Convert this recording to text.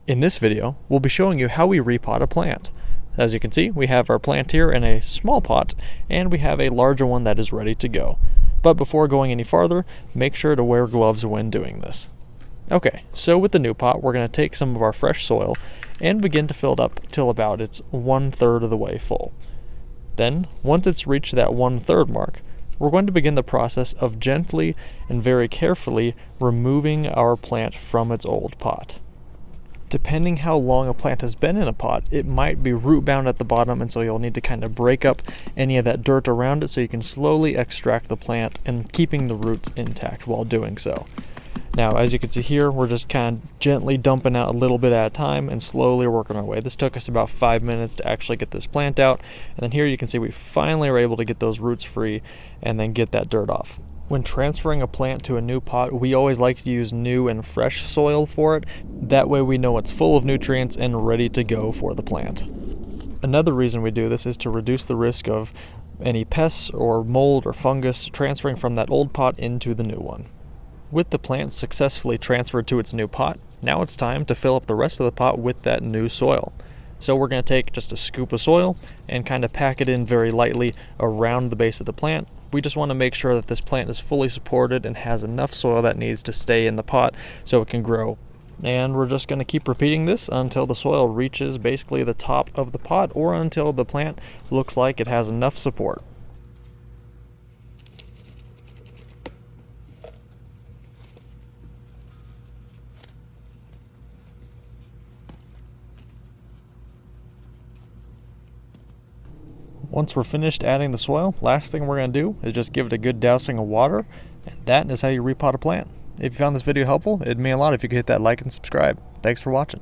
In this video, we'll be showing you how we repot a plant. As you can see, we have our plant here in a small pot, and we have a larger one that is ready to go. But before going any farther, make sure to wear gloves when doing this. Okay, so with the new pot, we're going to take some of our fresh soil and begin to fill it up till about it's 1/3 of the way full. Then, once it's reached that 1/3 mark, we're going to begin the process of gently and very carefully removing our plant from its old pot. Depending how long a plant has been in a pot, it might be root bound at the bottom, and so you'll need to kind of break up any of that dirt around it so you can slowly extract the plant and keeping the roots intact while doing so. Now, as you can see here, we're just kind of gently dumping out a little bit at a time and slowly working our way. This took us about 5 minutes to actually get this plant out, and then here you can see we finally are able to get those roots free and then get that dirt off. When transferring a plant to a new pot, we always like to use new and fresh soil for it. That way we know it's full of nutrients and ready to go for the plant. Another reason we do this is to reduce the risk of any pests or mold or fungus transferring from that old pot into the new one. With the plant successfully transferred to its new pot, now it's time to fill up the rest of the pot with that new soil. So we're going to take just a scoop of soil and kind of pack it in very lightly around the base of the plant. We just want to make sure that this plant is fully supported and has enough soil that needs to stay in the pot so it can grow. And we're just going to keep repeating this until the soil reaches basically the top of the pot or until the plant looks like it has enough support. Once we're finished adding the soil, last thing we're going to do is just give it a good dousing of water, and that is how you repot a plant. If you found this video helpful, it'd mean a lot if you could hit that like and subscribe. Thanks for watching.